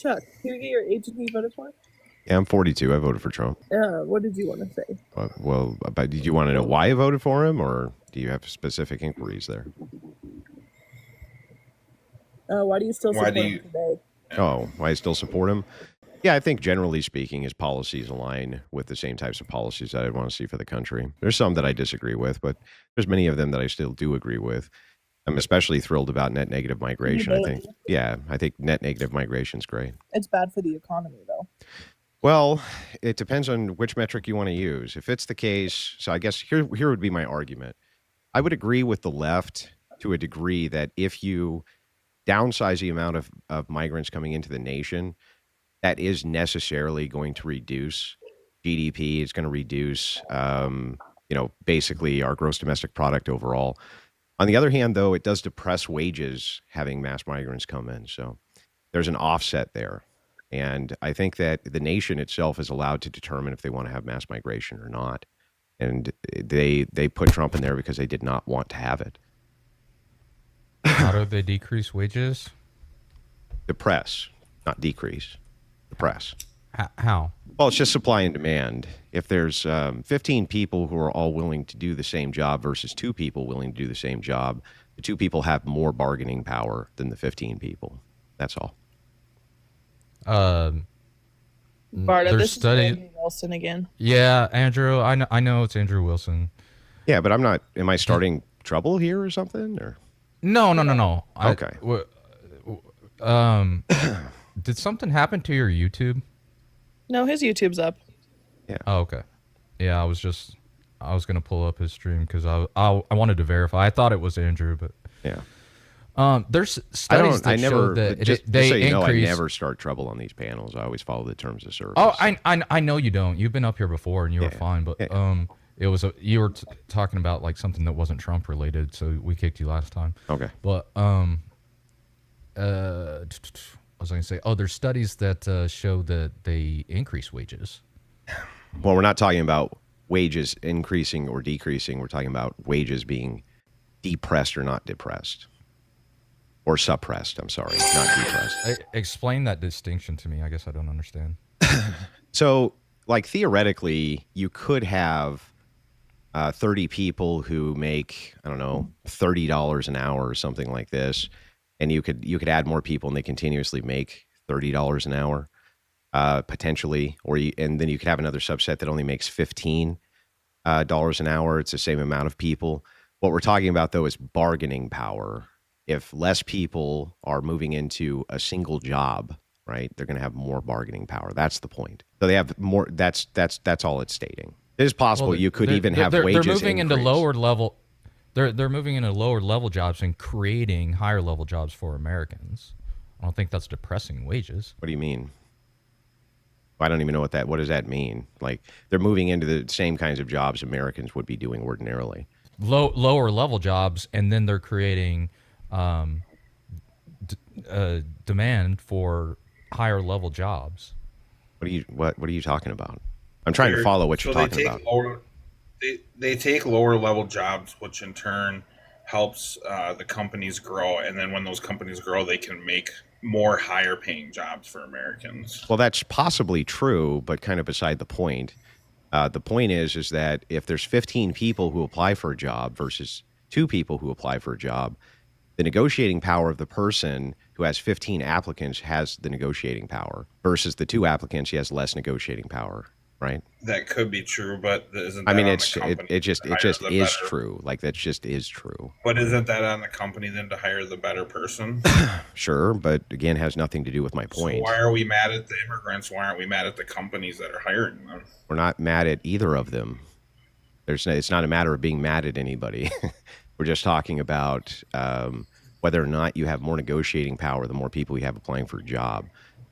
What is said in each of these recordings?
Chuck, can you get your age and who you voted for? Yeah, I'm 42. I voted for Trump. What did you want to say? Well, but did you want to know why I voted for him, or do you have specific inquiries there? Why do you still support him today? Oh, why I still support him? Yeah, I think generally speaking, his policies align with the same types of policies that I'd want to see for the country. There's some that I disagree with, but there's many of them that I still do agree with. I'm especially thrilled about net negative migration. I think net negative migration is great. It's bad for the economy, though. Well, it depends on which metric you want to use. If it's the case, so I guess here would be my argument. I would agree with the left to a degree that if you downsize the amount of migrants coming into the nation, that is necessarily going to reduce GDP. It's going to reduce, basically our gross domestic product overall. On the other hand, though, it does depress wages having mass migrants come in. So there's an offset there. And I think that the nation itself is allowed to determine if they want to have mass migration or not. And they put Trump in there because they did not want to have it. How do they decrease wages? Depress, not decrease. Depress. How? Well, it's just supply and demand. If there's 15 people who are all willing to do the same job versus 2 people willing to do the same job, the 2 people have more bargaining power than the 15 people. That's all. Barta, this is Andrew Wilson again. Yeah, Andrew. I know it's Andrew Wilson. Yeah, but I'm not. Am I starting trouble here or something? Or no. Okay. Did something happen to your YouTube? No, his YouTube's up. Yeah. Oh, okay. Yeah, I was gonna pull up his stream because I wanted to verify. I thought it was Andrew, but yeah. There's studies that show that they so increase. I never start trouble on these panels. I always follow the terms of service. Oh, I know you don't. You've been up here before and you were fine, but it was you were talking about like something that wasn't Trump related, so we kicked you last time. Okay. But what was I going to say? Oh, there's studies that show that they increase wages. Well, we're not talking about wages increasing or decreasing. We're talking about wages being depressed or not depressed. Or suppressed, I'm sorry, not depressed. Explain that distinction to me. I guess I don't understand. So, like, theoretically, you could have 30 people who make, I don't know, $30 an hour or something like this, and you could add more people and they continuously make $30 an hour, potentially, and then you could have another subset that only makes $15 an hour. It's the same amount of people. What we're talking about, though, is bargaining power. If less people are moving into a single job, right, they're going to have more bargaining power. That's the point. So they have more. That's all it's stating. It is possible you could even have wages. They're moving increase. into lower level. They're moving into lower level jobs and creating higher level jobs for Americans. I don't think that's depressing wages. What do you mean? I don't even know what does that mean? Like they're moving into the same kinds of jobs Americans would be doing ordinarily. Lower level jobs, and then they're creating demand for higher level jobs. What are you talking about? I'm trying to follow what you're talking about. They take lower level jobs, which in turn helps the companies grow, and then when those companies grow, they can make more higher paying jobs for Americans. Well, that's possibly true, but kind of beside the point. The point is that if there's 15 people who apply for a job versus 2 people who apply for a job, the negotiating power of the person who has 15 applicants has the negotiating power versus the 2 applicants, he has less negotiating power, right? That could be true, but isn't that it just is true. Like that just is true. But isn't that on the company then to hire the better person? Sure, but again, has nothing to do with my point. So why are we mad at the immigrants? Why aren't we mad at the companies that are hiring them? We're not mad at either of them. It's not a matter of being mad at anybody. We're just talking about whether or not you have more negotiating power the more people you have applying for a job.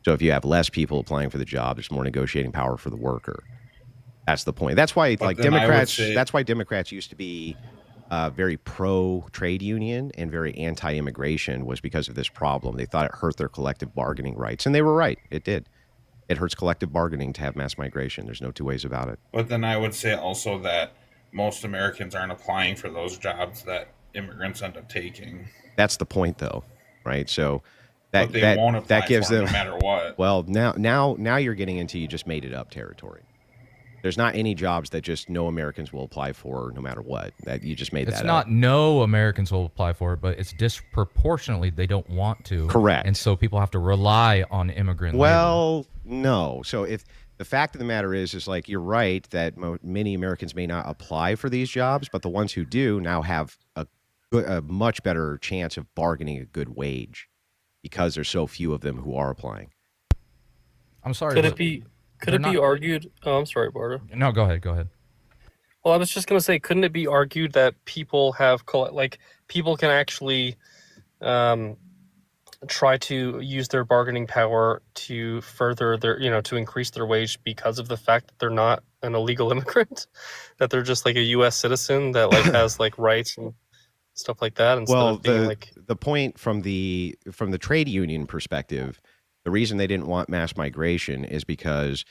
So if you have less people applying for the job, there's more negotiating power for the worker. That's the point. That's why Democrats used to be very pro trade union and very anti-immigration, was because of this problem. They thought it hurt their collective bargaining rights, and they were right. It did. It hurts collective bargaining to have mass migration. There's no 2 ways about it. But then I would say also that most Americans aren't applying for those jobs that immigrants end up taking. That's the point, though, right? So But they won't apply that gives for them no matter what. Well, now you're getting into, you just made it up territory. There's not any jobs that just no Americans will apply for no matter what. That you just made that up. It's not no Americans will apply for it, but it's disproportionately they don't want to. Correct. And so people have to rely on immigrant labor. Well, no. So if the fact of the matter is like, you're right that many Americans may not apply for these jobs, but the ones who do now have a much better chance of bargaining a good wage because there's so few of them who are applying. I'm sorry. Could it be argued? Oh, I'm sorry, Barta. No, go ahead. Well, I was just going to say, couldn't it be argued that people can actually try to use their bargaining power to further their, to increase their wage because of the fact that they're not an illegal immigrant, that they're just like a U.S. citizen that like has like rights and stuff like that. Well, the point from the trade union perspective, the reason they didn't want mass migration is because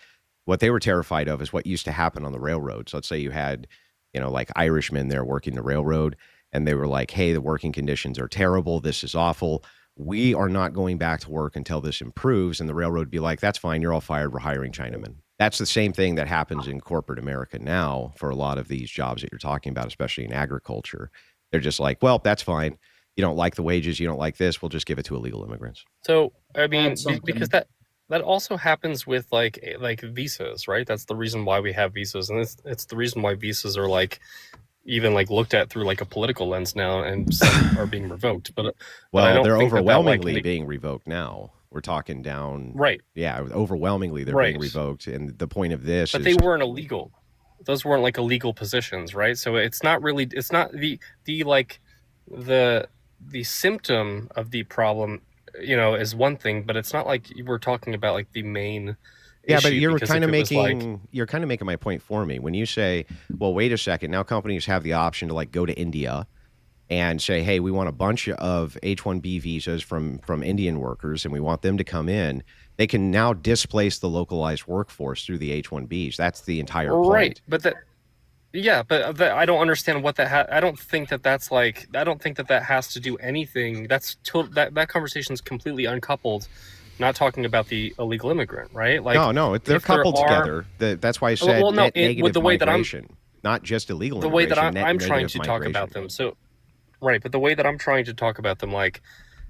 what they were terrified of is what used to happen on the railroads. Let's say you had, like Irishmen there working the railroad, and they were like, hey, the working conditions are terrible. This is awful. We are not going back to work until this improves. And the railroad would be like, that's fine. You're all fired. We're hiring Chinamen. That's the same thing that happens in corporate America now for a lot of these jobs that you're talking about, especially in agriculture. They're just like, well, that's fine. You don't like the wages. You don't like this. We'll just give it to illegal immigrants. So, I mean, because that also happens with like visas, right? That's the reason why we have visas. And it's the reason why visas are like even like looked at through like a political lens now, and some are being revoked. But I don't they're think overwhelmingly being revoked now. We're talking down. Right. Yeah. Overwhelmingly, they're being revoked. And the point of this is... But they weren't illegal. Those weren't like illegal positions, right? So it's not the symptom of the problem, is one thing, but it's not like we're talking about like the main issue. But you're kind of making my point for me when you say, well, wait a second, now companies have the option to like go to India and say, hey, we want a bunch of H-1B visas from Indian workers and we want them to come in. They can now displace the localized workforce through the H-1Bs. That's the entire point. Right, but I don't understand what that. I don't think that has to do anything. That conversation is completely uncoupled. Not talking about the illegal immigrant, right? Like no, they're coupled together. That's why I said negative the way migration, not just illegal the immigration. The way that I'm trying to talk about them. So, right, but the way that I'm trying to talk about them, like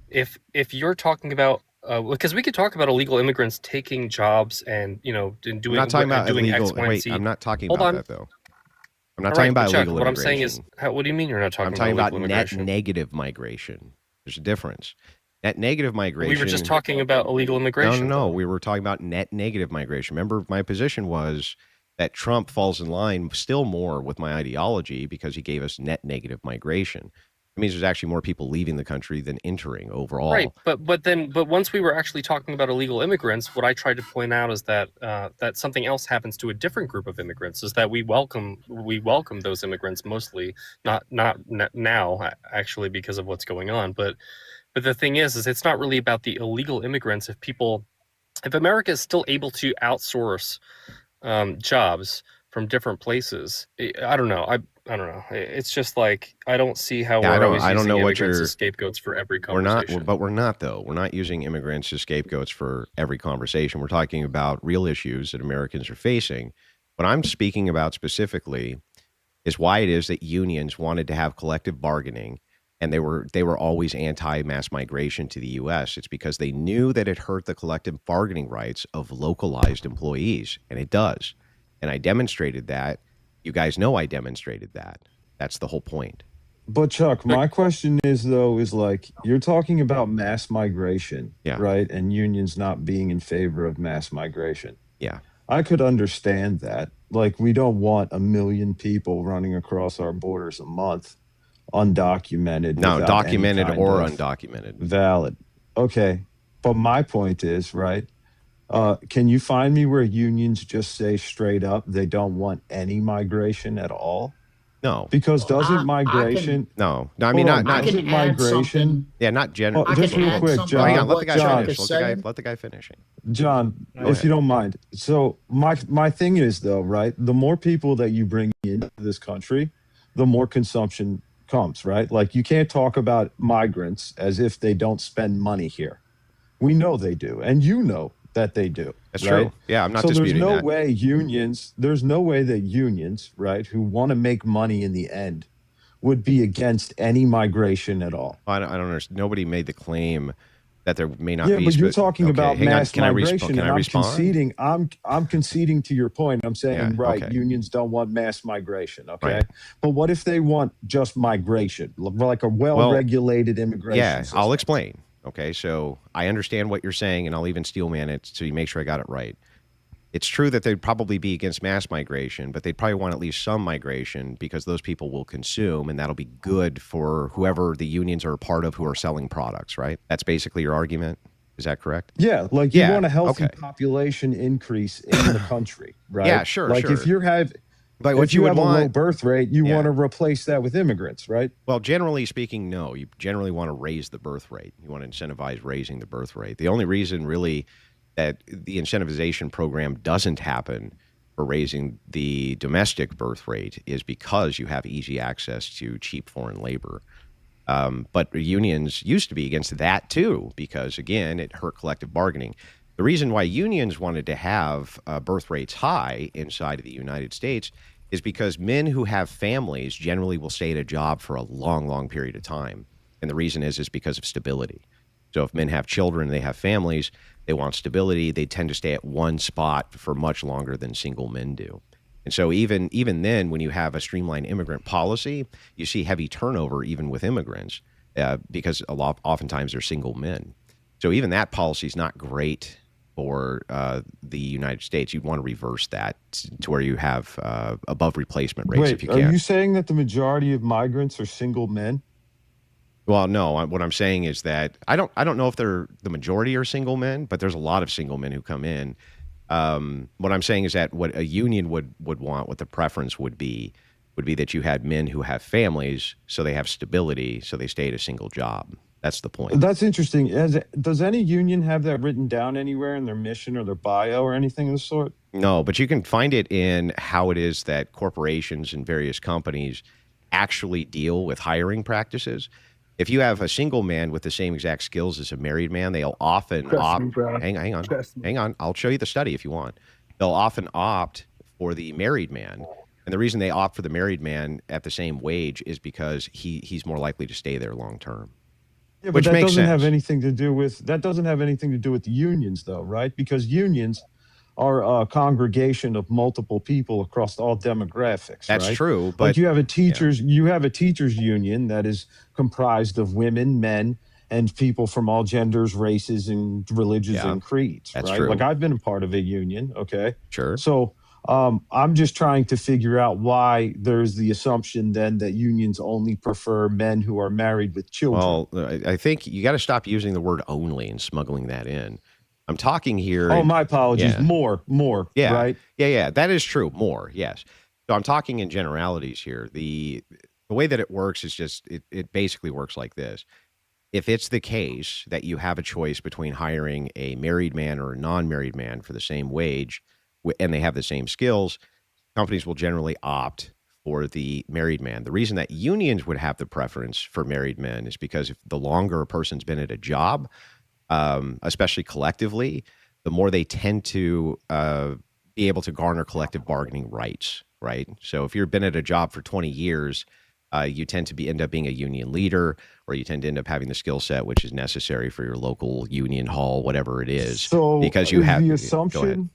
if you're talking about. Because we could talk about illegal immigrants taking jobs and doing. I'm not talking about illegal. Wait, I'm not talking about that though. I'm not talking about illegal immigration. What I'm saying is, what do you mean you're not talking about illegal immigration? Net negative migration. There's a difference. Net negative migration. We were just talking about illegal immigration. No, we were talking about net negative migration. Remember, my position was that Trump falls in line still more with my ideology because he gave us net negative migration. It means there's actually more people leaving the country than entering overall. Right, but once we were actually talking about illegal immigrants, what I tried to point out is that that something else happens to a different group of immigrants. Is that we welcome those immigrants mostly, not now actually because of what's going on. But the thing is it's not really about the illegal immigrants. If America is still able to outsource jobs from different places, I don't know. I don't know. It's just like I don't see how we're always using immigrants as scapegoats for every conversation. We're not though. We're not using immigrants as scapegoats for every conversation. We're talking about real issues that Americans are facing. What I'm speaking about specifically is why it is that unions wanted to have collective bargaining, and they were always anti-mass migration to the U.S. It's because they knew that it hurt the collective bargaining rights of localized employees, and it does. And I demonstrated that. You guys know I demonstrated that. That's the whole point. But Chuck, my question is like, you're talking about mass migration, right? And unions not being in favor of mass migration. Yeah. I could understand that. Like, we don't want 1 million people running across our borders a month, undocumented. No, documented or undocumented. Valid. Okay. But my point is, right? Can you find me where unions just say straight up they don't want any migration at all? No, because doesn't migration? No. I mean not migration. Yeah, not general. Just real quick, John. Hang on, let the guy finish. Let the guy finish. John, if you don't mind. So my thing is though, right? The more people that you bring into this country, the more consumption comes, right? Like you can't talk about migrants as if they don't spend money here. We know they do, and you know that they do. That's right? true. Yeah, I'm not So disputing there's no that. way there's no way that unions, right, who want to make money in the end, would be against any migration at all. I don't understand. Nobody made the claim that there may not Yeah, be. but you're talking okay, about hang on. mass Can I migration, can and I I'm respond? conceding. I'm conceding to your point. I'm saying, Yeah, right, okay. unions don't want mass migration. Okay, Right. but what if they want just migration, like a well-regulated immigration Yeah, system? I'll explain. Okay, so I understand what you're saying, and I'll even steelman it so you make sure I got it right. It's true that they'd probably be against mass migration, but they'd probably want at least some migration because those people will consume, and that'll be good for whoever the unions are a part of who are selling products, right? That's basically your argument. Is that correct? Yeah, like you Yeah, want a healthy okay. population increase in the country, right? Yeah, sure, Like sure. if you have, But what if you you would have a low want, birth rate, you Yeah. want to replace that with immigrants, right? well, generally speaking, no. You generally want to raise the birth rate. You want to incentivize raising the birth rate. The only reason really that the incentivization program doesn't happen for raising the domestic birth rate is because you have easy access to cheap foreign labor. But unions used to be against that too, because again, it hurt collective bargaining. The reason why unions wanted to have birth rates high inside of the United States is because men who have families generally will stay at a job for a long, long period of time. And the reason is because of stability. So if men have children, they have families, they want stability, they tend to stay at one spot for much longer than single men do. And so even then, when you have a streamlined immigrant policy, you see heavy turnover even with immigrants because oftentimes they're single men. So even that policy is not great for the United States. You'd want to reverse that to where you have above replacement rates if you Wait, can. are you saying that the majority of migrants are single men? Well, no. What I'm saying is that I don't know if they're the majority are single men, but there's a lot of single men who come in. What I'm saying is that what a union would want, what the preference would be that you had men who have families, so they have stability, so they stay at a single job. That's the point. That's interesting. Does any union have that written down anywhere in their mission or their bio or anything of the sort? No, but you can find it in how it is that corporations and various companies actually deal with hiring practices. If you have a single man with the same exact skills as a married man, they'll often opt. Hang on. I'll show you the study if you want. They'll often opt for the married man, and the reason they opt for the married man at the same wage is because he's more likely to stay there long term. Yeah, but Which that makes doesn't have sense. anything to do with the unions, though, right? Because unions are a congregation of multiple people across all demographics. That's right? true, but Like you have a teachers union that is comprised of women, men, and people from all genders, races, and religions Yeah, and creeds. that's right? true. Like I've been a part of a union. Okay, Sure. so I'm just trying to figure out why there's the assumption then that unions only prefer men who are married with children. Well, I think you got to stop using the word only and smuggling that in. I'm talking here. Oh, my apologies. Yeah. More, Yeah. right? Yeah. That is true. More. Yes. So I'm talking in generalities here. The way that it works is just, it basically works like this. If it's the case that you have a choice between hiring a married man or a non-married man for the same wage, and they have the same skills, companies will generally opt for the married man. The reason that unions would have the preference for married men is because if the longer a person's been at a job, especially collectively, the more they tend to be able to garner collective bargaining rights, right? So if you've been at a job for 20 years, you tend to end up being a union leader, or you tend to end up having the skill set which is necessary for your local union hall, whatever it is. So because you have the go assumption ahead.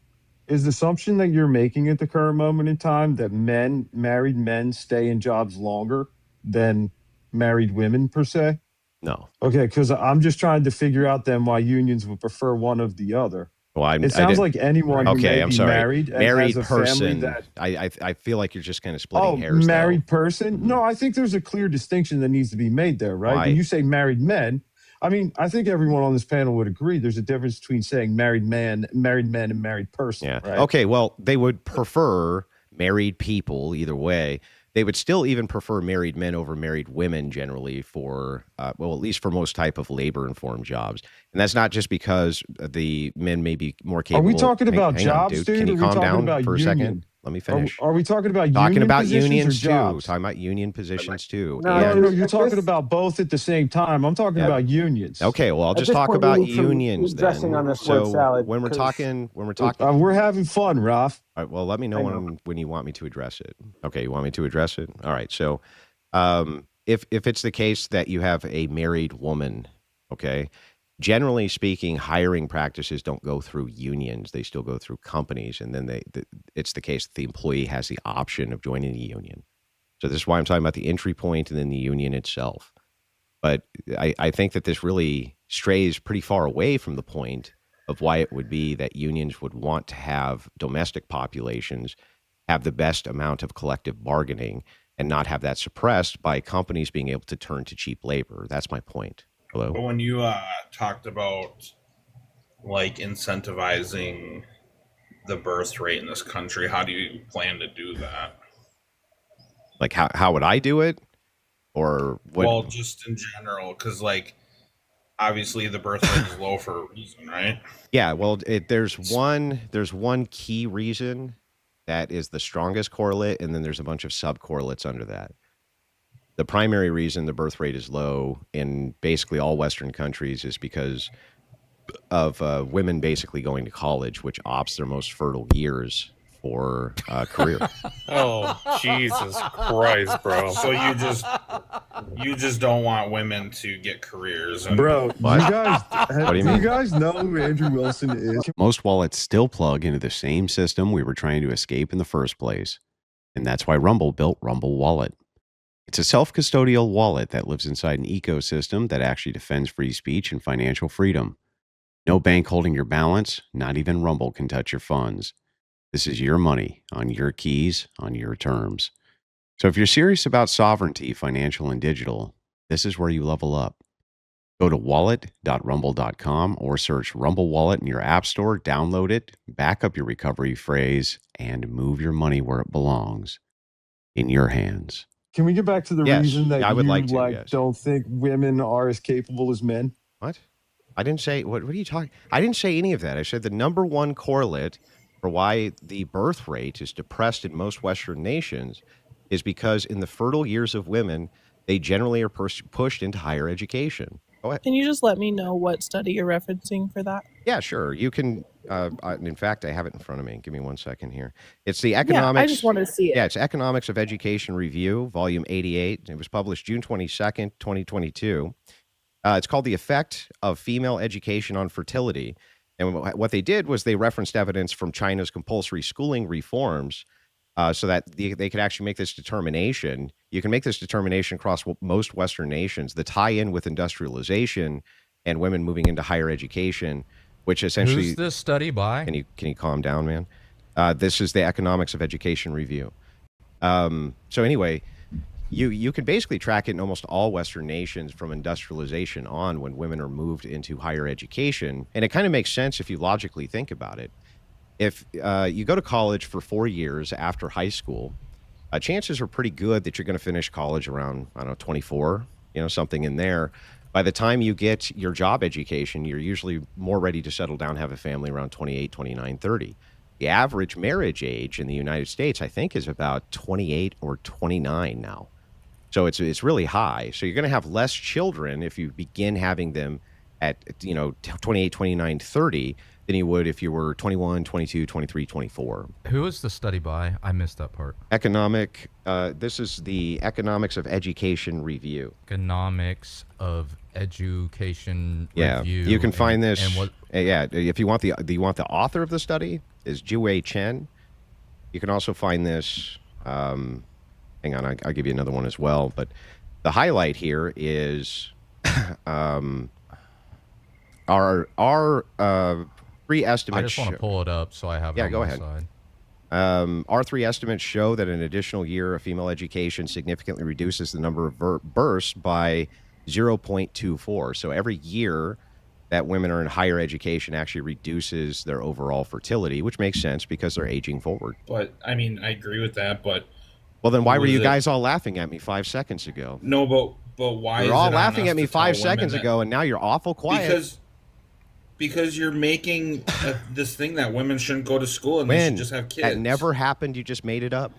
is the assumption that you're making at the current moment in time that married men stay in jobs longer than married women per se? No. Okay, because I'm just trying to figure out then why unions would prefer one of the other. Well, It sounds like anyone who may I'm be sorry. married and Married has a family person. that I feel like you're just kind of splitting hairs. married though. person. No, I think there's a clear distinction that needs to be made there, right? Why? When you say married men, I mean, I think everyone on this panel would agree there's a difference between saying married man, and married person. Yeah. Right? Okay. Well, they would prefer married people either way. They would still even prefer married men over married women generally for, at least for most type of labor-informed jobs. And that's not just because the men may be more Are capable. we talking about Hang on, jobs, dude? Can Or you are we calm talking down about for a union? second? Let me finish. Are we talking about Talking about positions unions or too. jobs? Talking about union positions too. No, you're talking about both at the same time. I'm talking about unions. Okay, well, I'll just talk about unions then. On this So word salad, when we're talking, we're having fun, Ralph. all right, well, let me know when you want me to address it. Okay, you want me to address it? All right. So, if it's the case that you have a married woman, okay, generally speaking, hiring practices don't go through unions; they still go through companies, and then it's the case that the employee has the option of joining the union. So this is why I'm talking about the entry point and then the union itself. But I think that this really strays pretty far away from the point of why it would be that unions would want to have domestic populations have the best amount of collective bargaining and not have that suppressed by companies being able to turn to cheap labor. That's my point. Hello? But when you talked about like incentivizing the birth rate in this country, how do you plan to do that? Like how would I do it? Or what? Well, just in general, because like obviously the birth rate is low for a reason, right? Yeah, well, there's one key reason that is the strongest correlate, and then there's a bunch of subcorrelates under that. The primary reason the birth rate is low in basically all Western countries is because of women basically going to college, which opts their most fertile years for career. Oh, Jesus Christ, bro. So you just don't want women to get careers. Bro, What do you mean? You guys know who Andrew Wilson is? Most wallets still plug into the same system we were trying to escape in the first place. And that's why Rumble built Rumble Wallet. It's a self-custodial wallet that lives inside an ecosystem that actually defends free speech and financial freedom. No bank holding your balance, not even Rumble can touch your funds. This is your money, on your keys, on your terms. So if you're serious about sovereignty, financial and digital, this is where you level up. Go to wallet.rumble.com or search Rumble Wallet in your app store, download it, back up your recovery phrase, and move your money where it belongs, in your hands. Can we get back to the reason that I would you like to, yes. don't think women are as capable as men? What? I didn't say, what are you talking? I didn't say any of that. I said the number one correlate for why the birth rate is depressed in most Western nations is because in the fertile years of women, they generally are pushed into higher education. Go ahead. Can you just let me know what study you're referencing for that? Yeah, sure. You can. In fact, I have it in front of me. Give me 1 second here. It's the economics. Yeah, I just want to see it. Yeah, it's Economics of Education Review, Volume 88. It was published June 22nd, 2022. It's called The Effect of Female Education on Fertility. And what they did was they referenced evidence from China's compulsory schooling reforms so that they could actually make this determination. You can make this determination across most Western nations. The tie-in with industrialization and women moving into higher education, which essentially... Who's this study by? Can you calm down, man? This is the Economics of Education Review. So anyway, you can basically track it in almost all Western nations from industrialization on when women are moved into higher education. And it kind of makes sense if you logically think about it. If you go to college for 4 years after high school, chances are pretty good that you're going to finish college around, I don't know, 24, something in there. By the time you get your job education, you're usually more ready to settle down, have a family around 28, 29, 30. The average marriage age in the United States, I think, is about 28 or 29 now. So it's really high. So you're going to have less children if you begin having them at 28, 29, 30 than you would if you were 21, 22, 23, 24. Who is the study by? I missed that part. This is the Economics of Education Review. Economics of Education Yeah, Review. you can find this. And what? Yeah, if you want the author of the study is Jiwei Chen. You can also find this. Hang on, I'll give you another one as well. But the highlight here is our three estimates. I just want to pull it up so I have it on go my ahead. side. Our three estimates show that an additional year of female education significantly reduces the number of births by 0.24. So every year that women are in higher education actually reduces their overall fertility, which makes sense because they're aging forward. But I mean, I agree with that. But well, then why were you guys all laughing at me 5 seconds ago? No, but why? You're all laughing at me 5 seconds ago, and now you're awful quiet. Because you're making this thing that women shouldn't go to school and they should just have kids. That never happened. You just made it up.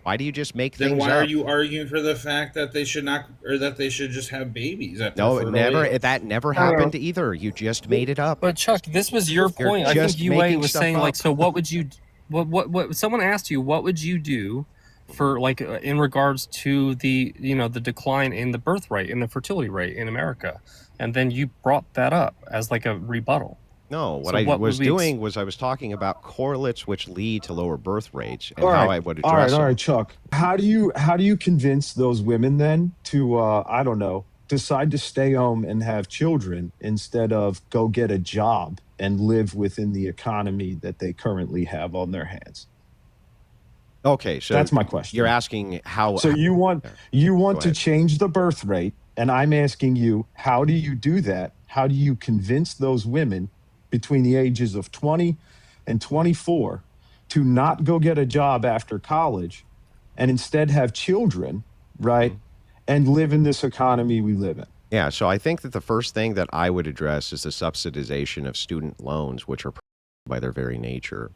Why do you just make things up? Then why are you arguing for the fact that they should not, or that they should just have babies? No, it never. That never happened either. You just made it up. But Chuck, this was your point. I think UA was saying like, so what would you? What? Someone asked you, what would you do for like in regards to the the decline in the birth rate and the fertility rate in America, and then you brought that up as like a rebuttal. No, what I was doing was I was talking about correlates which lead to lower birth rates and how I would address them. All right, Chuck. How do you convince those women then to I don't know, decide to stay home and have children instead of go get a job and live within the economy that they currently have on their hands? Okay, so that's my question. You're asking how. So you want to change the birth rate, and I'm asking you, how do you do that? How do you convince those women between the ages of 20 and 24 to not go get a job after college and instead have children, right? And live in this economy we live in? Yeah, so I think that the first thing that I would address is the subsidization of student loans, which are by their very nature.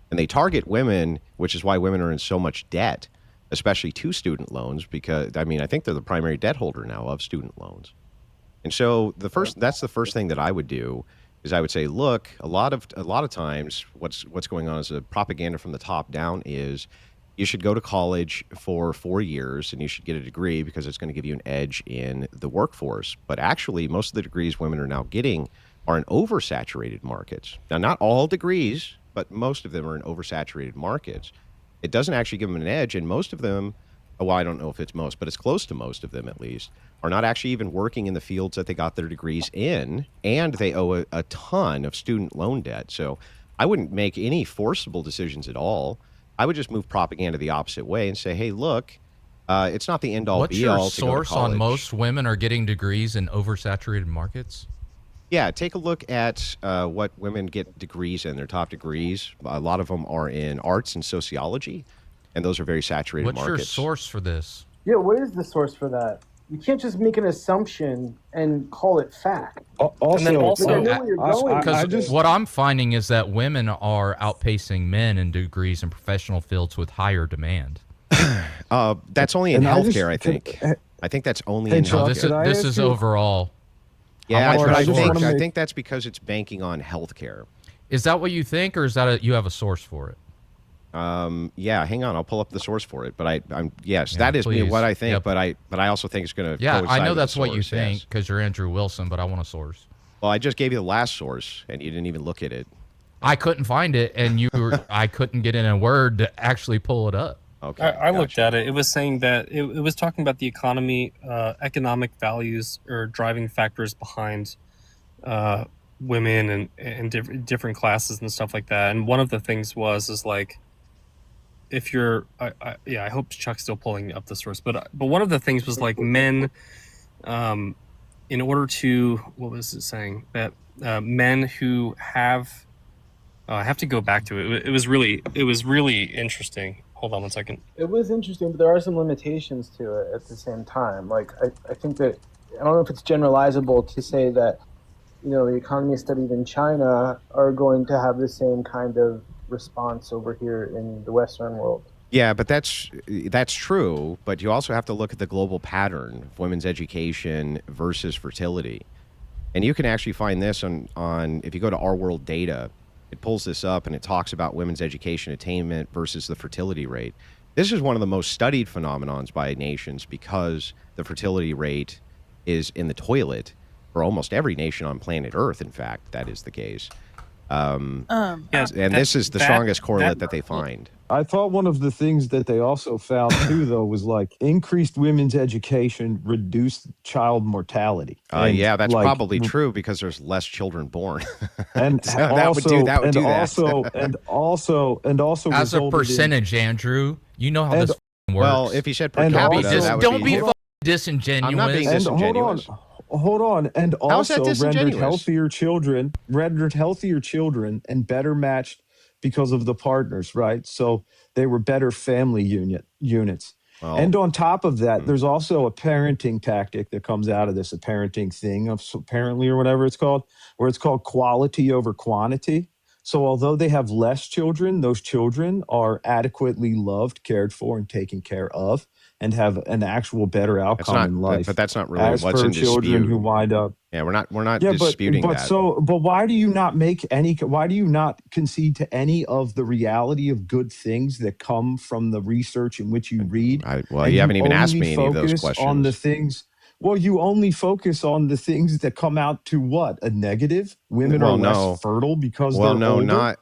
And they target women, which is why women are in so much debt, especially to student loans, because, I mean, I think they're the primary debt holder now of student loans. And so that's the first thing that I would do is I would say, look, a lot of times what's going on is a propaganda from the top down is you should go to college for 4 years and you should get a degree because it's going to give you an edge in the workforce. But actually, most of the degrees women are now getting are in oversaturated markets. Now, not all degrees, but most of them are in oversaturated markets. It doesn't actually give them an edge, and most of them, well, I don't know if it's most, but it's close to most of them at least, are not actually even working in the fields that they got their degrees in, and they owe a ton of student loan debt. So I wouldn't make any forcible decisions at all. I would just move propaganda the opposite way and say, hey, look, it's not the end-all, be-all. What's your source on most women are getting degrees in oversaturated markets? Yeah, take a look at what women get degrees in, their top degrees. A lot of them are in arts and sociology, and those are very saturated markets. What's your source for this? Yeah, what is the source for that? You can't just make an assumption and call it fact. Because what I'm finding is that women are outpacing men in degrees in professional fields with higher demand. That's only in healthcare, I think. I think that's only in healthcare. This is overall. Yeah, but I think that's because it's banking on healthcare. Is that what you think, or is that you have a source for it? Yeah, hang on, I'll pull up the source for it. But yes, that is what I think. Yep. But I also think it's going to. Yeah, I know that's what you think because you're Andrew Wilson, but I want a source. Well, I just gave you the last source, and you didn't even look at it. I couldn't find it, and I couldn't get in a word to actually pull it up. Okay, I looked at it. It was saying that it was talking about the economy, economic values or driving factors behind women and different classes and stuff like that. And one of the things is like, if you're, I hope Chuck's still pulling up the source, but one of the things was like men, in order to, what was it saying, that men who have, I have to go back to it. It was really interesting. Hold on one second. It was interesting, but there are some limitations to it at the same time. Like, I think that, I don't know if it's generalizable to say that, the economy studied in China are going to have the same kind of response over here in the Western world. Yeah, but that's true. But you also have to look at the global pattern of women's education versus fertility. And you can actually find this on if you go to Our World Data, it pulls this up and it talks about women's education attainment versus the fertility rate. This is one of the most studied phenomenons by nations because the fertility rate is in the toilet for almost every nation on planet Earth. In fact, that is the case. And this is the strongest correlate that they find. I thought one of the things that they also found too, though, was like increased women's education reduced child mortality. Yeah, that's probably true because there's less children born. And so that would do that. And also as a percentage, Andrew, you know how this works. Well, if you said per capita, don't be disingenuous. I'm not being disingenuous. Hold on, and also rendered healthier children and better matched because of the partners, right? So they were better family units. Well, And on top of that, there's also a parenting tactic that comes out of this, a parenting thing of apparently or whatever it's called, where it's called quality over quantity. So although they have less children, those children are adequately loved, cared for, and taken care of, and have an actual better outcome in life. But that's not really as what's per in children dispute. who wind up. Yeah, we're not Yeah, disputing but that. but why do you not make any? Why do you not concede to any of the reality of good things that come from the research in which you read? Well, And you haven't even asked only me any of those focus on the questions. things. Well, you only focus on the things that come out to what? A negative? Women are less fertile because they're older?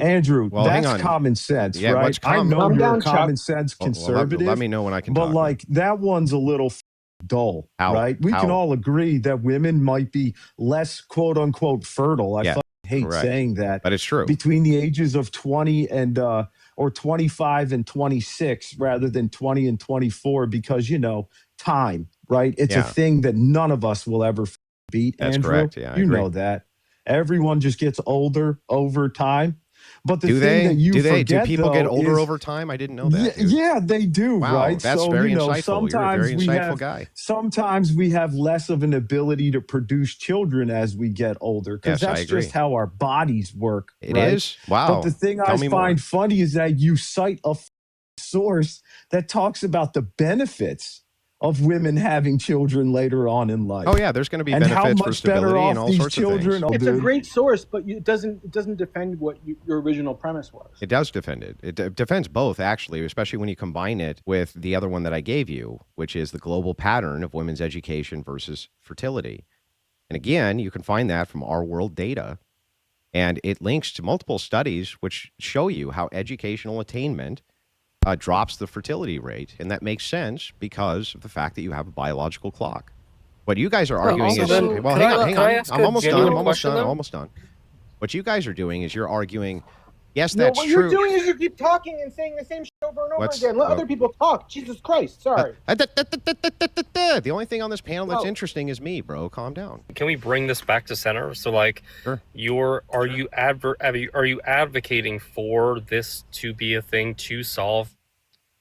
Andrew, hang that's on. common sense, Yeah, right? I know Calm you're down, a common sense conservative. Let me know when I can but talk. like that one's a little dull, How? right? We can How? all agree that women might be less quote unquote fertile. I fucking hate correct. saying that, but it's true. Between the ages of 20 and or 25 and 26 rather than 20 and 24 because time, right? It's a thing that none of us will ever beat. That's Andrew, correct. Yeah, I you agree. know that. Everyone just gets older over time. But the do thing they? that you forget, do people get older is, over time? I didn't know that. Yeah, they do. Wow, right? that's So very insightful. sometimes You're a very insightful guy. Sometimes we have less of an ability to produce children as we get older because that's just how our bodies work. It right? is? Wow. But the thing I find funny is that you cite a source that talks about the benefits of women having children later on in life. Oh yeah, there's going to be and benefits how much for stability better off and all these sorts children of things. It's a great source, but it doesn't defend what your original premise was. It does defend it. It defends both, actually, especially when you combine it with the other one that I gave you, which is the global pattern of women's education versus fertility. And again, you can find that from our world data. And it links to multiple studies which show you how educational attainment drops the fertility rate. And that makes sense because of the fact that you have a biological clock. What you guys are arguing is, hang on. I'm almost done. What you guys are doing is you're arguing, yes, that's what true. You're doing is you keep talking and saying the same shit over and over again. Let other people talk. Jesus Christ, sorry. The only thing on this panel that's interesting is me, bro. Calm down. Can we bring this back to center? So, like, sure. are you advocating for this to be a thing to solve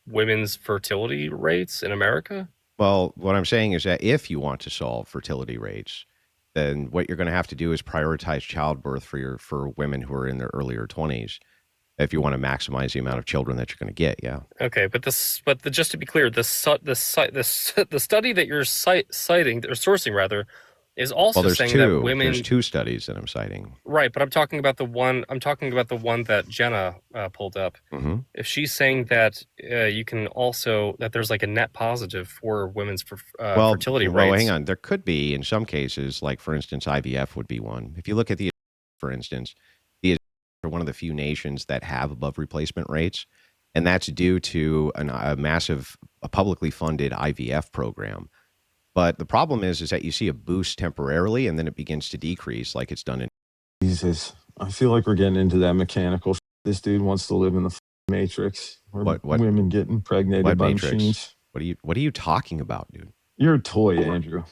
women's fertility rates in America? Well, what I'm saying is that if you want to solve fertility rates, then what you're going to have to do is prioritize childbirth for women who are in their earlier 20s. If you want to maximize the amount of children that you're going to get, yeah. Okay, just to be clear, the study that you're citing or sourcing rather is also saying that women. There's two studies that I'm citing. Right, but I'm talking about the one that Jenna pulled up. Mm-hmm. If she's saying that you can also that there's like a net positive for women's fertility rates. Well, hang on. There could be in some cases, like for instance, IVF would be one. If you look at for instance, the are one of the few nations that have above replacement rates, and that's due to a massive publicly funded IVF program. But the problem is that you see a boost temporarily, and then it begins to decrease like it's done in. Jesus, I feel like we're getting into that mechanical. This dude wants to live in the matrix. What women getting impregnated by machines? What are you talking about, dude? You're a toy, Andrew.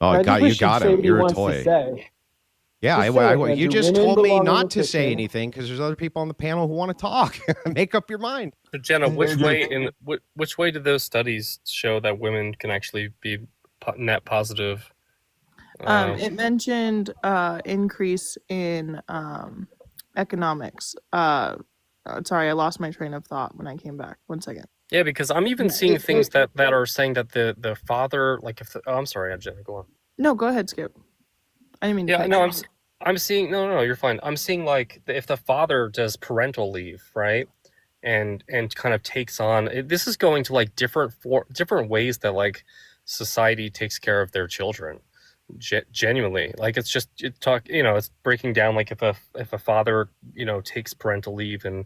Oh, you got him. You're a toy. Yeah, you just told me not to say anything because there's other people on the panel who want to talk. Make up your mind. But Jenna, which way did those studies show that women can actually be net positive? It mentioned increase in economics. Sorry, I lost my train of thought when I came back. 1 second. Yeah, because I'm even seeing things that are saying that the father, like if I'm sorry, Jenna, go on. No, go ahead, Skip. I didn't mean. Yeah, no, I'm seeing no, you're fine. I'm seeing like if the father does parental leave, right, and kind of takes on this is going to like different ways that like society takes care of their children. Genuinely, like it's just it's breaking down like if a father takes parental leave and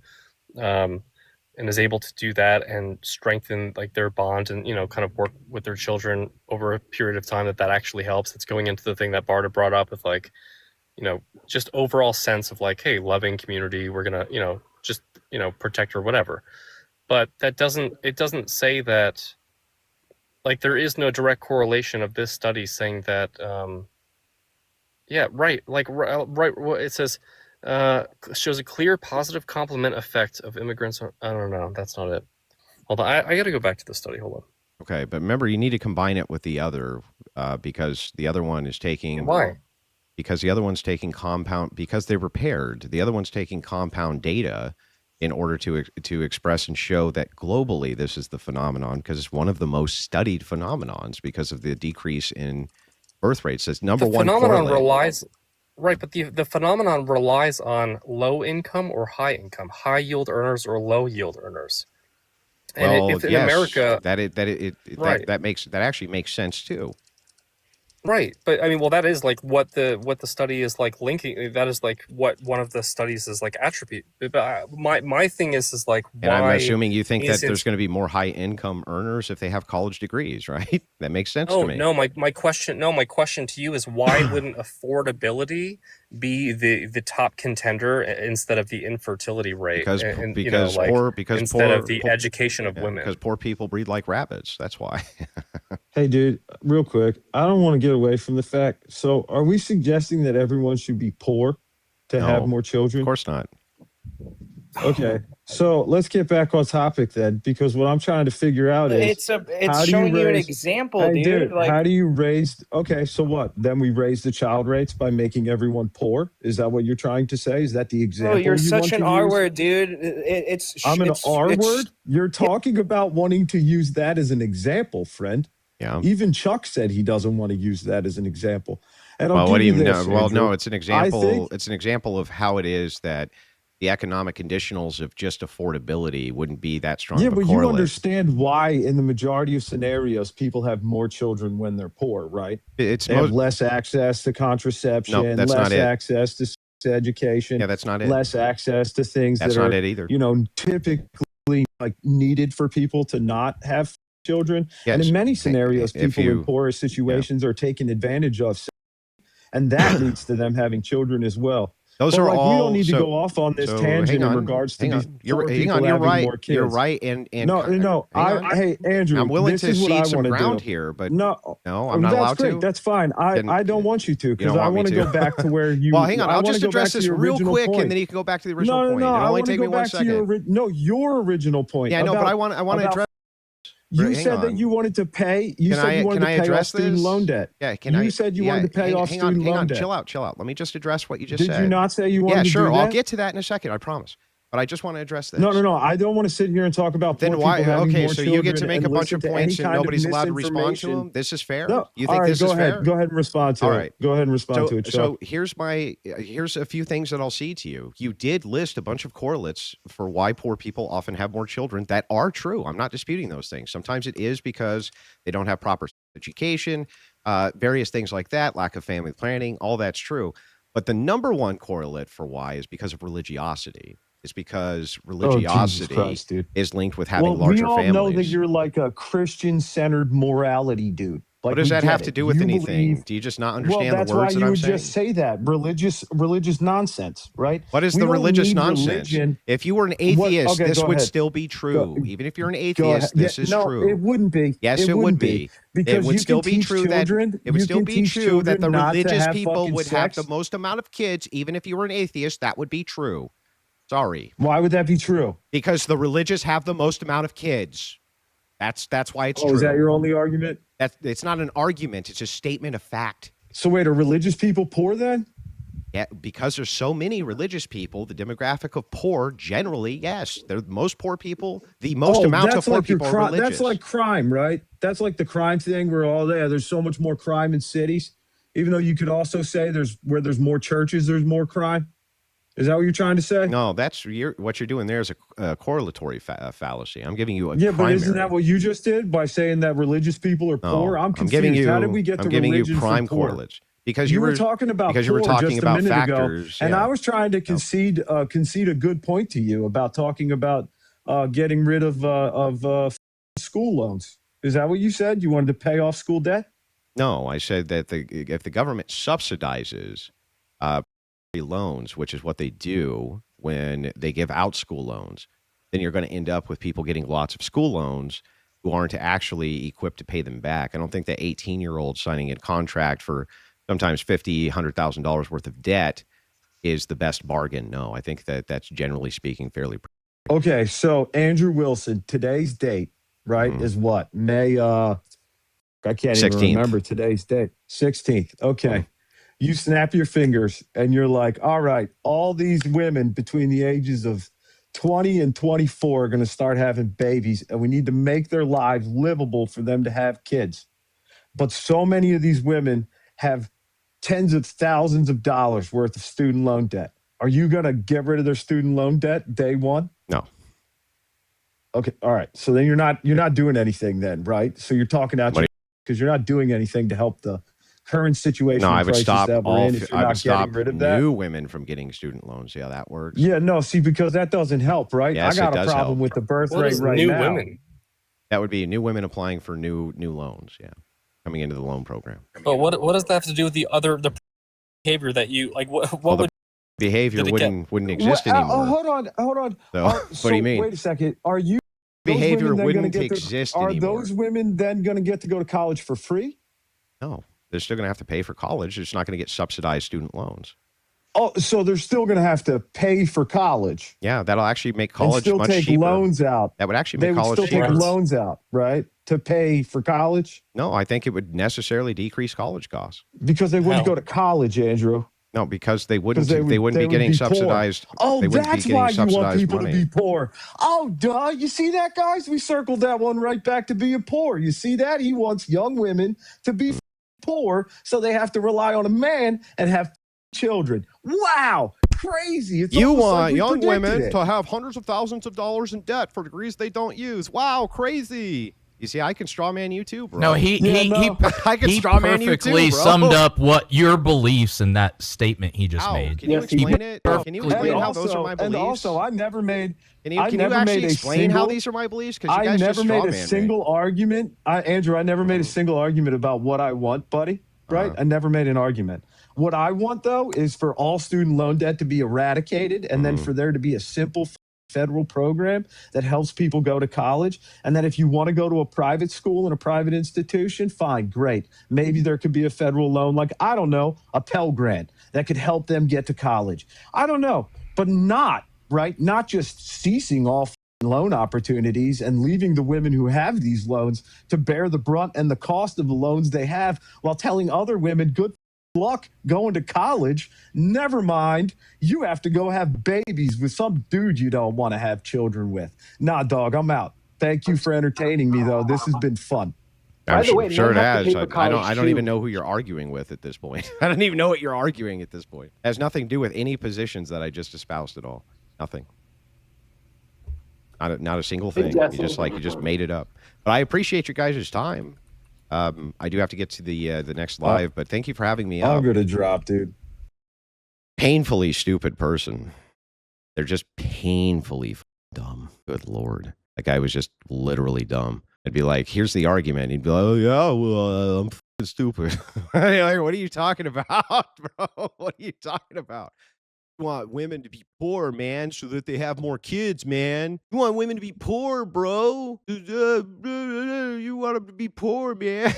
is able to do that and strengthen like their bond and kind of work with their children over a period of time that actually helps. It's going into the thing that Barta brought up with like just overall sense of like, hey, loving community, we're gonna just protect her, whatever. But it doesn't say that. Like there is no direct correlation of this study saying that, right. It says shows a clear positive complement effect of immigrants. I don't know. That's not it. Hold on, I got to go back to the study. Hold on. Okay, but remember, you need to combine it with the other because the other one is taking... Why? Because the other one's taking compound... Because they were paired. The other one's taking compound data in order to express and show that globally this is the phenomenon, because it's one of the most studied phenomenons because of the decrease in birth rates. It's number one phenomenon correlate. relies... Right, but the phenomenon relies on low income or high income, high yield earners or low yield earners. And Well, if in yes, America, that actually makes sense too. right? But I mean, well, that is like what the study is like linking. That is like what one of the studies is like attribute. But my thing is like why? And I'm assuming you think that there's going to be more high income earners if they have college degrees, right? That makes sense to me. No, my question to you is why wouldn't affordability be the top contender instead of the infertility rate? Because instead of the education of women. Because poor people breed like rabbits. That's why. Hey, dude, real quick, I don't want to get away from the fact. So are we suggesting that everyone should be poor to have more children? Of course not. Okay, so let's get back on topic then, because what I'm trying to figure out is it's showing you an example, hey, dude. Like, how do you raise? Okay, so what? Then we raise the child rates by making everyone poor. Is that what you're trying to say? Is that the example? you're such an R use? word, dude. I'm an R word. You're talking about wanting to use that as an example, friend. Yeah. Even Chuck said he doesn't want to use that as an example. And well, I'll what do give you you this, know? Well, Andrew. no, it's an example. It's an example of how it is that the economic conditionals of just affordability wouldn't be that strong. Yeah, of a but correlate. you understand why in the majority of scenarios people have more children when they're poor, right? They have less access to contraception, No, that's less not it. access to education. Yeah, that's not it. Less access to things That's that not are, it either. typically like needed for people to not have children. Yes. And in many scenarios, If people you- in poorer situations are taken advantage of, and that leads to them having children as well. Those But are all. we don't need so, to go off on this so tangent hang on, in regards to hang these on. You're, poor hang people on, you're having right. more kids. You're right. And No. hang on. Hey, Andrew, I'm willing this to is what I cede some want to ground do. here, but no, I'm not that's allowed great. to. That's fine. I don't want you to, You because don't I want me want to to. go back to where you. Well, hang on. I I'll wanna just go address back to this your real original quick, point. and then you can go back to the original point. No. It'll I only want to take go me 1 back to your second. your original point. Yeah, no, but I want to address. You hang said that on. you wanted to pay. You Can said I- you wanted can to I pay off address student this? loan debt. Yeah, You said you wanted to pay off student loan debt. Chill out. Let me just address what you just said. Did you not say you wanted Yeah, to sure. do that? I'll get to that in a second. I promise. But I just want to address this. No. I don't want to sit here and talk about poor Then why? people having Okay, more so you get to children make and a bunch listen of to any points and kind of nobody's allowed to respond to misinformation. them. This is fair. No, You all think right, this is fair? Go ahead and respond to All it. right. Go ahead and respond to it, Chuck. So here's a few things that I'll see to you. You did list a bunch of correlates for why poor people often have more children that are true. I'm not disputing those things. Sometimes it is because they don't have proper education, various things like that, lack of family planning, all that's true. But the number one correlate for why is because of religiosity. It's because religiosity Christ, dude. is linked with having Well, larger we all families. know that you're like a Christian-centered morality dude. Like, What does we that get have to it. do with You anything? believe- Do you just not Well, understand that's the why words that you I'm would saying? just say that religious nonsense, right? What is We the don't religious need nonsense? religion. If you were an atheist, okay, this go would ahead. still be true. Even if you're an Go atheist, ahead. this is no, true. it wouldn't be. Yes, it would wouldn't be. Because It would you still can be teach true that children, it would you still can be teach true that the children not to religious have people fucking would have sex. the most amount of kids, even if you were an atheist. That would be true. Sorry, Why would that be true? because the religious have the most amount of kids. That's why it's true. Is that your only argument? It's not an argument. It's a statement of fact. So wait, are religious people poor then? Yeah, because there's so many religious people, the demographic of poor generally, yes, they're the most poor people. The most amount of poor people are religious. That's like crime, right? That's like the crime thing where there's so much more crime in cities. Even though you could also say where there's more churches, there's more crime. Is that what you're trying to say? No, what you're doing there is a correlatory fallacy. I'm giving you a Yeah, but primary. isn't that what you just did by saying that religious people are poor? I'm confused. giving you, How did we get to giving religion you prime from poor? correlates because You were talking about because you were poor talking just about a minute factors, ago, and I was trying to concede a good point to you about talking about getting rid of school loans. Is that what you said? You wanted to pay off school debt? No, I said that if the government subsidizes loans, which is what they do when they give out school loans, then you're going to end up with people getting lots of school loans who aren't actually equipped to pay them back. I don't think that 18-year-old signing a contract for sometimes $50,000, $100,000 worth of debt is the best bargain. No, I think that that's generally speaking fairly Okay, so Andrew Wilson, today's date, right, is what? May I can't 16th. even remember today's date. 16th. Okay. You snap your fingers and you're like, all right, all these women between the ages of 20 and 24 are going to start having babies, and we need to make their lives livable for them to have kids. But so many of these women have tens of thousands of dollars worth of student loan debt. Are you going to get rid of their student loan debt day one? No. Okay. All right. So then you're not doing anything then, right? So you're talking out because you're not doing anything to help the current situation. No, I would stop new women from getting student loans. See how that works? Yeah, no, see, because that doesn't help, right? Yes, I got a problem help. with the birth rate right new now. Women? That would be new women applying for new loans. Yeah, coming into the loan program. But what does that have to do with the behavior that you like? What would behavior wouldn't exist anymore? Hold on. So, what do you mean? Wait a second. Are you behavior wouldn't exist anymore? Are those women then going to get to go to college for free? No, they're still going to have to pay for college. They're just not going to get subsidized student loans. Oh, so they're still going to have to pay for college. Yeah, that'll actually make college still much take cheaper. Loans out. That would actually make college cheaper. They would still take loans out, right, to pay for college? No, I think it would necessarily decrease college costs. Because they wouldn't go to college, Andrew. No, because they wouldn't be getting subsidized. Oh, that's why you want people to be poor. Oh, duh. You see that, guys? We circled that one right back to being poor. You see that? He wants young women to be poor, so they have to rely on a man and have children. Wow. Crazy. It's you want like young women to have hundreds of thousands of dollars in debt for degrees they don't use. Wow, crazy. You see, I can straw man you too, bro. No, he perfectly too, summed up what your beliefs in that statement he just made. Can you explain it? Can you explain how those are my beliefs? And also, I never made. Can you actually explain how these are my beliefs? Because you guys never made a me. single argument. Andrew, I never made a single argument about what I want, buddy. Right? I never made an argument. What I want, though, is for all student loan debt to be eradicated, and then for there to be a simple federal program that helps people go to college. And that if you want to go to a private school and a private institution, fine, great. Maybe there could be a federal loan, like, I don't know, a Pell Grant that could help them get to college. I don't know, but not just ceasing all loan opportunities and leaving the women who have these loans to bear the brunt and the cost of the loans they have, while telling other women, good luck going to college. Never mind, you have to go have babies with some dude you don't want to have children with. Nah, dog, I'm out. Thank you for entertaining me, though. This has been fun. I'm sure it has. I don't even know who you're arguing with at this point. I don't even know what you're arguing at this point. It has nothing to do with any positions that I just espoused at all. Nothing. Not a single thing. You just made it up. But I appreciate your guys' time. I do have to get to the next live, but thank you for having me. I'm gonna drop, dude. Painfully stupid person. They're just painfully dumb. Good Lord, that guy was just literally dumb. It'd be like, here's the argument. He'd be like, oh yeah, well, I'm stupid. Like, what are you talking about, bro? What are you talking about? You want women to be poor, man, so that they have more kids, man. You want women to be poor, bro. You want them to be poor, man.